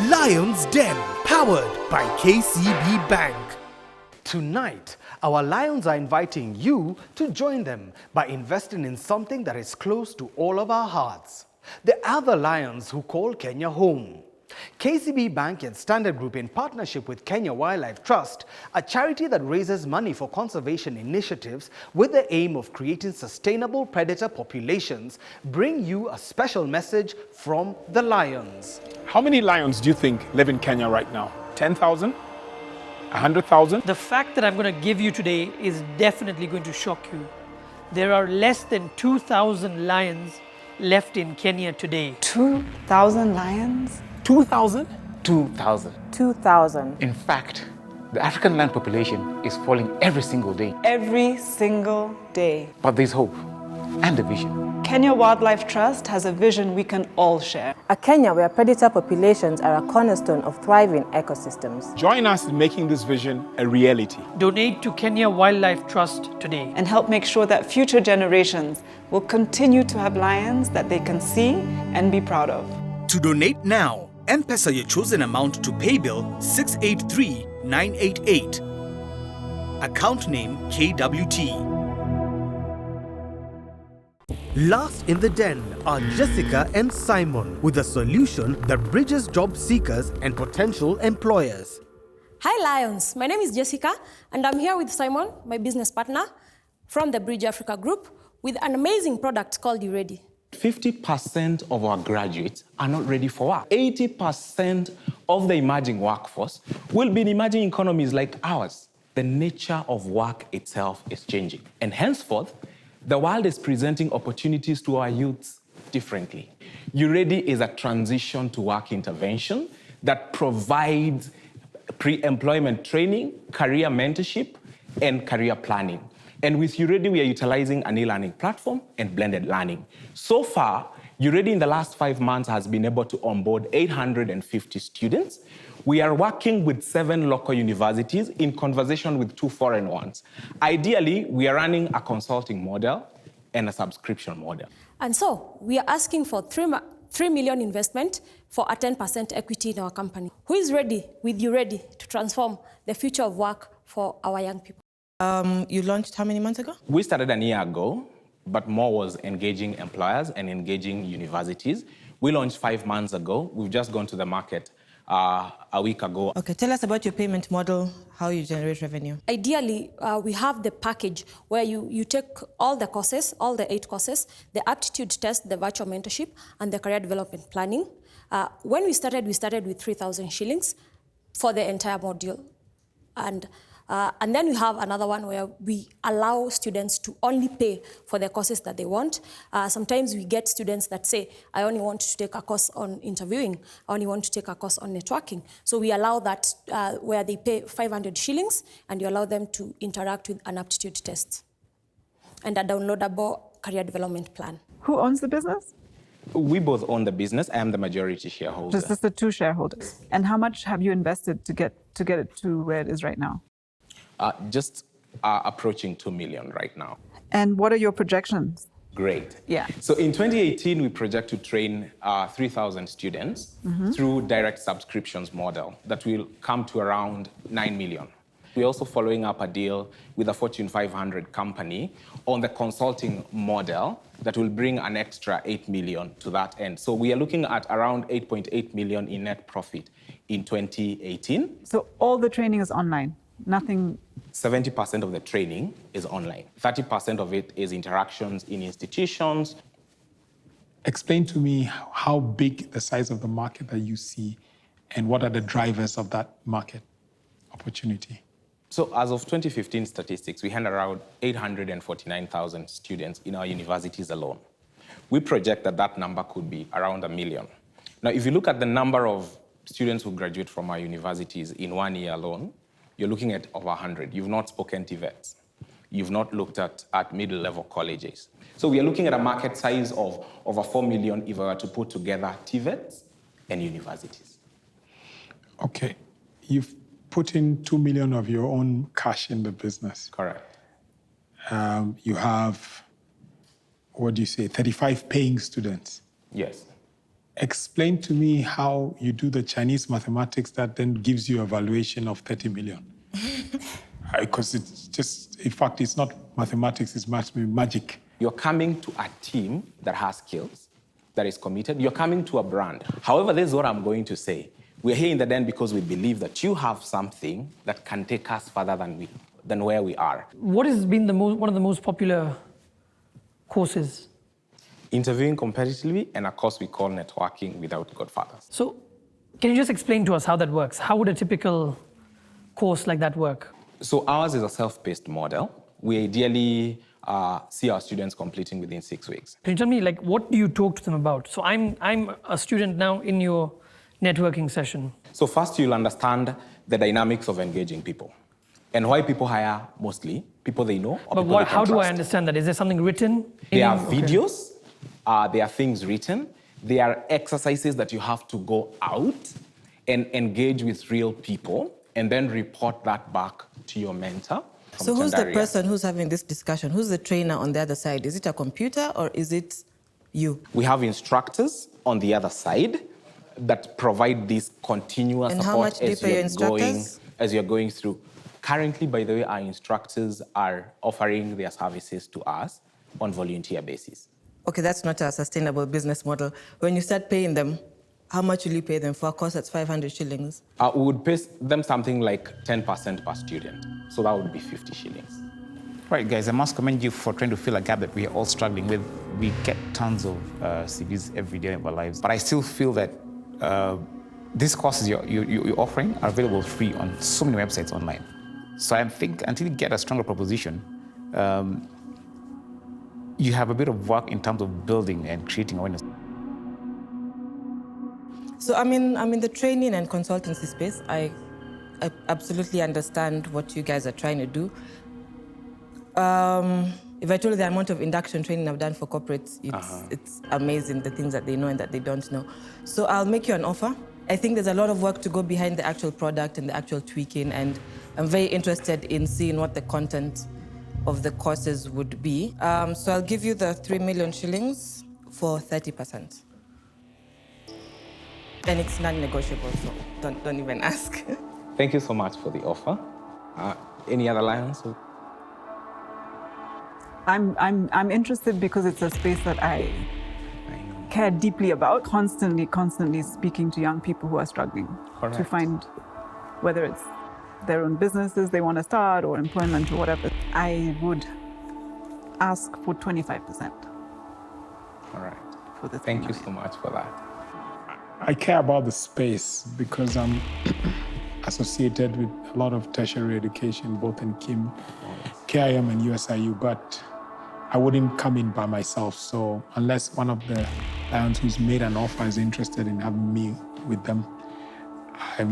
Lion's Den, powered by KCB Bank. Tonight, our Lions are inviting you to join them by investing in something that is close to all of our hearts. The other Lions who call Kenya home. KCB Bank and Standard Group, in partnership with Kenya Wildlife Trust, a charity that raises money for conservation initiatives with the aim of creating sustainable predator populations, bring you a special message from the Lions. How many lions do you think live in Kenya right now? 10,000? 100,000? The fact that I'm going to give you today is definitely going to shock you. There are less than 2,000 lions left in Kenya today. 2,000 lions? 2,000? 2,000. 2,000. In fact, the African lion population is falling every single day. Every single day. But there's hope and a vision. Kenya Wildlife Trust has a vision we can all share. A Kenya where predator populations are a cornerstone of thriving ecosystems. Join us in making this vision a reality. Donate to Kenya Wildlife Trust today. And help make sure that future generations will continue to have lions that they can see and be proud of. To donate now, M-Pesa your chosen amount to paybill 683-988. Account name KWT. Last in the den are Jessica and Simon with a solution that bridges job seekers and potential employers. Hi Lions, my name is Jessica and I'm here with Simon, my business partner from the Bridge Africa Group with an amazing product called You Ready. 50% of our graduates are not ready for work. 80% of the emerging workforce will be in emerging economies like ours. The nature of work itself is changing. And henceforth, the world is presenting opportunities to our youths differently. You Ready is a transition to work intervention that provides pre-employment training, career mentorship, and career planning. And with You Ready, we are utilizing an e-learning platform and blended learning. So far, You Ready in the last 5 months has been able to onboard 850 students. We are working with 7 local universities in conversation with 2 foreign ones. Ideally, we are running a consulting model and a subscription model. And so, we are asking for 3 million investment for a 10% equity in our company. Who is ready with You Ready to transform the future of work for our young people? You launched how many months ago? We started a year ago, but more was engaging employers and engaging universities. We launched 5 months ago. We've just gone to the market a week ago. Okay, tell us about your payment model, how you generate revenue. Ideally, we have the package where you take all the courses, all the 8 courses, the aptitude test, the virtual mentorship, and the career development planning. When we started with 3,000 shillings for the entire module. And then we have another one where we allow students to only pay for the courses that they want. Sometimes we get students that say, I only want to take a course on interviewing, I only want to take a course on networking. So we allow that where they pay 500 shillings and you allow them to interact with an aptitude test and a downloadable career development plan. Who owns the business? We both own the business. I am the majority shareholder. Just the 2 shareholders. And how much have you invested to get it to where it is right now? Just approaching 2 million right now. And what are your projections? Great. Yeah. So in 2018, we project to train 3,000 students through direct subscriptions model that will come to around 9 million. We're also following up a deal with a Fortune 500 company on the consulting model that will bring an extra 8 million to that end. So we are looking at around 8.8 million in net profit in 2018. So all the training is online? Nothing. 70% of the training is online. 30% of it is interactions in institutions. Explain to me how big the size of the market that you see and what are the drivers of that market opportunity. So as of 2015 statistics, we had around 849,000 students in our universities alone. We project that that number could be around 1 million. Now, if you look at the number of students who graduate from our universities in 1 year alone, you're looking at over 100. You've not spoken TVETs. You've not looked at middle-level colleges. So we are looking at a market size of over 4 million if we were to put together TVETs and universities. Okay. You've put in 2 million of your own cash in the business. Correct. You have, 35 paying students. Yes. Explain to me how you do the Chinese mathematics that then gives you a valuation of 30 million. Because it's just, in fact, it's not mathematics, it's magic. You're coming to a team that has skills, that is committed. You're coming to a brand. However, this is what I'm going to say. We're here in the den because we believe that you have something that can take us further than where we are. What has been one of the most popular courses? Interviewing competitively, and a course we call networking without godfathers. So can you just explain to us how that works? How would a typical course like that work? So ours is a self-paced model. We ideally see our students completing within 6 weeks. Can you tell me, like, what do you talk to them about? So I'm a student now in your networking session. So first you'll understand the dynamics of engaging people and why people hire mostly people they know. Or But how do I trust. understand that? Is there something written? There are videos, there are things written, there are exercises that you have to go out and engage with real people and then report that back to your mentor. So who's the person who's having this discussion? Who's the trainer on the other side? Is it a computer or is it you? We have instructors on the other side that provide this continuous And support how much do you pay your instructors? as you're going through. Currently, by the way, our instructors are offering their services to us on volunteer basis. Okay, that's not a sustainable business model. When you start paying them, how much will you pay them for a course that's 500 shillings? We would pay them something like 10% per student. So that would be 50 shillings. Right, guys, I must commend you for trying to fill a gap that we are all struggling with. We get tons of CVs every day of our lives, but I still feel that these courses you're offering are available free on so many websites online. So I think until you get a stronger proposition, you have a bit of work in terms of building and creating awareness. So I'm in the training and consultancy space. I absolutely understand what you guys are trying to do. If I told you the amount of induction training I've done for corporates, it's amazing, the things that they know and that they don't know. So I'll make you an offer. I think there's a lot of work to go behind the actual product and the actual tweaking, and I'm very interested in seeing what the content of the courses would be. So I'll give you the 3 million shillings for 30%. And it's non-negotiable, so don't even ask. Thank you so much for the offer. Any other lions? I'm interested because it's a space that I care deeply about. Constantly speaking to young people who are struggling to find whether it's their own businesses they want to start or employment or whatever. I would ask for 25%. All right. For the Thank you so much for that. I care about the space because I'm associated with a lot of tertiary education, both in KIM and USIU, but I wouldn't come in by myself. So unless one of the lions who's made an offer is interested in having me with them, I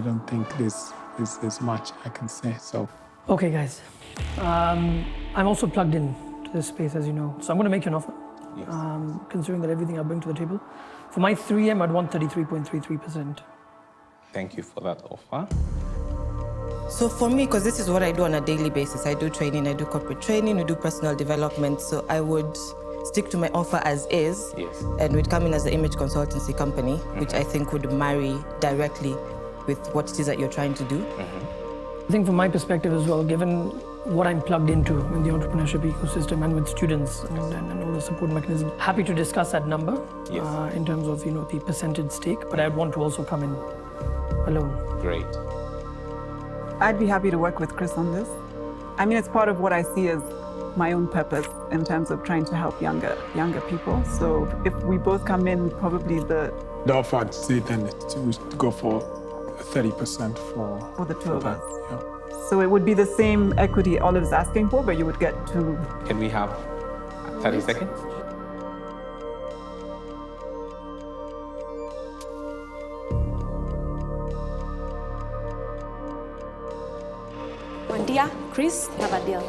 don't think there's much I can say. So. Okay, guys. I'm also plugged in to this space, as you know. So I'm going to make you an offer. Yes. Considering that everything I bring to the table. For my 3M, I'd want 33.33%. Thank you for that offer. So for me, because this is what I do on a daily basis, I do training, I do corporate training, we do personal development, so I would stick to my offer as is, Yes. and we'd come in as an image consultancy company, which I think would marry directly with what it is that you're trying to do. I think from my perspective as well, given what I'm plugged into in the entrepreneurship ecosystem and with students and all the support mechanisms, happy to discuss that number in terms of the percentage stake, but I'd want to also come in alone. Great. I'd be happy to work with Chris on this. I mean, it's part of what I see as my own purpose in terms of trying to help younger people. So if we both come in, probably the offer, I'd say then to go for 30% for the two of us. Yeah. So it would be the same equity Olive's asking for, but you would get to... Can we have 30 seconds? Wandia, Chris, have a deal.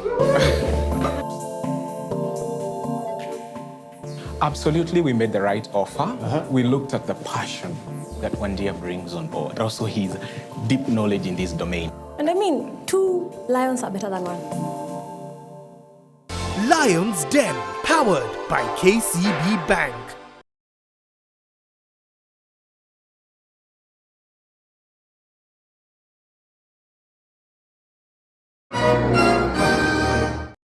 Absolutely, we made the right offer. We looked at the passion that Wandia brings on board, also his deep knowledge in this domain. And I mean, 2 lions are better than 1. Lions Den, powered by KCB Bank.